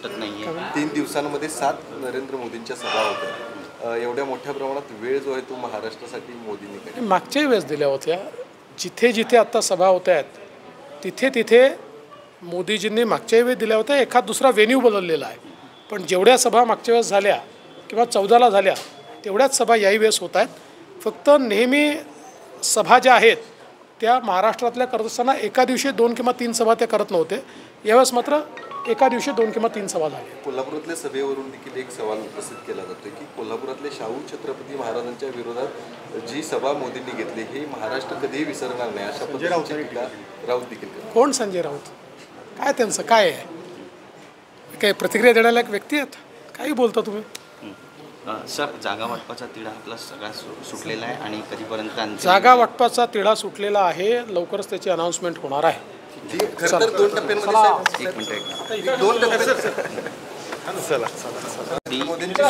वाटत नाहीये. 3 दिवसांमध्ये 7 नरेंद्र मोदींच्या सभा होत्या. एवढ्या मोठ्या प्रमाणात वेळ जो आहे तो महाराष्ट्रासाठी मोदींनी काढला. मागच्याही वेळेस दिल्या होत्या. जिथे जिथे आता सभा होत आहेत तिथे तिथे मोदीजींनी मागच्याही वेळेस दिल्या होत्या. एखाद दुसरा व्हेन्यू बदललेला आहे, पण जेवढ्या सभा मागच्या वेळेस झाल्या किंवा 14ला झाल्या तेवढ्याच सभा याही वेळेस होत आहेत. फक्त नेहमी सभा ज्या आहेत त्या महाराष्ट्रातल्या करत असताना एका दिवशी 2 किंवा 3 सभा ते करत नव्हते. यावेळेस मात्र एका दिवशी 2 किंवा 3 सभा झाल्या. कोल्हापुरातल्या सभेवरून देखील एक सवाल उपस्थित केला जातो की कोल्हापुरातले शाहू छत्रपती महाराजांच्या विरोधात जी सभा मोदींनी घेतली ही महाराष्ट्र कधीही विसरणार नाही अशा पद्धतीची टीका राऊत देखील करतात. कोण संजय राऊत? काय त्यांचं काय आहे? काय प्रतिक्रिया देण्याला एक व्यक्ती आहेत? काही बोलता तुम्ही? सर, जागा वाटपाचा तिढा आपला सगळा सुटलेला आहे आणि कधीपर्यंत जागा वाटपाचा तिढा सुटलेला आहे. लवकरच त्याची अनाउन्समेंट होणार आहे. खरं तर 2 टप्प्यांमध्ये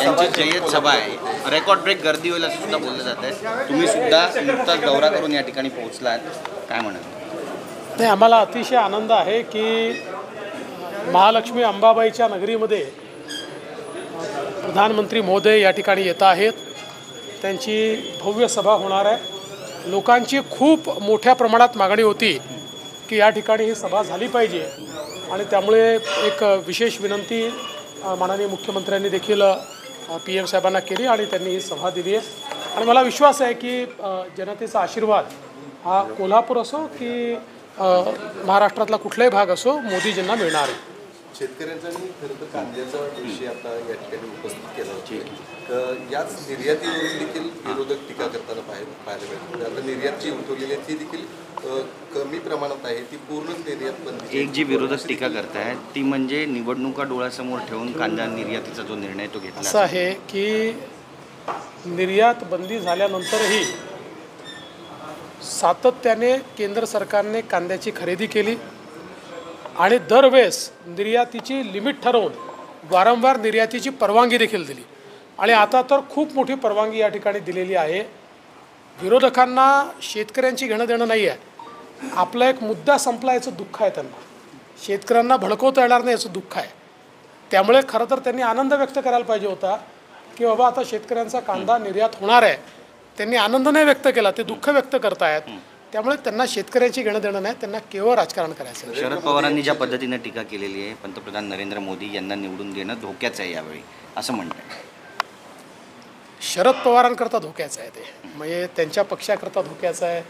यांची जय्यत सभा आहे. रेकॉर्ड ब्रेक गर्दी होईल असं सुद्धा बोललं जात आहे. तुम्ही सुद्धा नुकताच दौरा करून या ठिकाणी पोहोचलात, काय म्हणाल? नाही, आम्हाला अतिशय आनंद आहे की महालक्ष्मी अंबाबाईच्या नगरीमध्ये प्रधानमंत्री महोदय या ठिकाणी येत आहेत. त्यांची भव्य सभा होणार आहे. लोकांची खूप मोठ्या प्रमाणात मागणी होती की या ठिकाणी ही सभा झाली पाहिजे आणि त्यामुळे एक विशेष विनंती माननीय मुख्यमंत्र्यांनी देखील PM साहेबांना केली आणि त्यांनी ही सभा दिली आहे. आणि मला विश्वास आहे की जनतेचा आशीर्वाद हा कोल्हापूर असो की महाराष्ट्रातला कुठलाही भाग असो मोदीजींना मिळणार आहे. शेतकऱ्यांचा आणि खरं तर कांद्याचा विषय आता या ठिकाणी उपस्थित केला होता. याच निर्यातीवरून देखील विरोधक टीका करताना पाहायला मिळते. आता निर्यात जी उठवलेली आहे ती देखील कमी प्रमाणात आहे, ती पूर्णच निर्यात बंदी. एक जी विरोधक टीका करतायत ती म्हणजे निवडणुका डोळ्यासमोर ठेवून कांदा निर्यातीचा जो निर्णय तो घेतला. असं आहे की निर्यात बंदी झाल्यानंतरही सातत्याने केंद्र सरकारने कांद्याची खरेदी केली आणि दरवेळेस निर्यातीची लिमिट ठरवून वारंवार निर्यातीची परवानगी देखील दिली आणि आता तर खूप मोठी परवानगी या ठिकाणी दिलेली आहे. विरोधकांना शेतकऱ्यांची घेणं देणं नाही आहे. आपला एक मुद्दा संपला याचं दुःख आहे त्यांना. शेतकऱ्यांना भडकवता येणार नाही याचं दुःख आहे. त्यामुळे खरं तर त्यांनी आनंद व्यक्त करायला पाहिजे होता की बाबा आता शेतकऱ्यांचा कांदा निर्यात होणार आहे. त्यांनी आनंद नाही व्यक्त केला, ते दुःख व्यक्त करतायत. त्यामुळे त्यांना शेतकऱ्यांची घेणं देणं नाही, त्यांना केवळ राजकारण करायचं. शरद पवारांनी ज्या पद्धतीने टीका केलेली आहे पंतप्रधान नरेंद्र मोदी यांना निवडून देणं धोक्याचं आहे यावेळी असं म्हणतात. शरद पवारांकरता धोक्याचं आहे ते, म्हणजे त्यांच्या पक्षाकरता धोक्याचं आहे.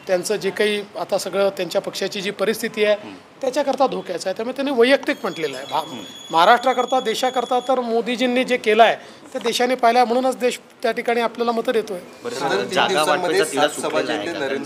त्यांचं जे काही आता सगळं त्यांच्या पक्षाची जी परिस्थिती आहे त्याच्याकरता धोक्याचं आहे. त्यामुळे त्यांनी वैयक्तिक म्हटलेलं आहे. महाराष्ट्राकरता देशाकरता तर मोदीजींनी जे केलं आहे ते देशाने पाहिलं, म्हणूनच देश त्या ठिकाणी आपल्याला मतं देतोय. जागा वाटपाचा तिढा सुटलेला आहे.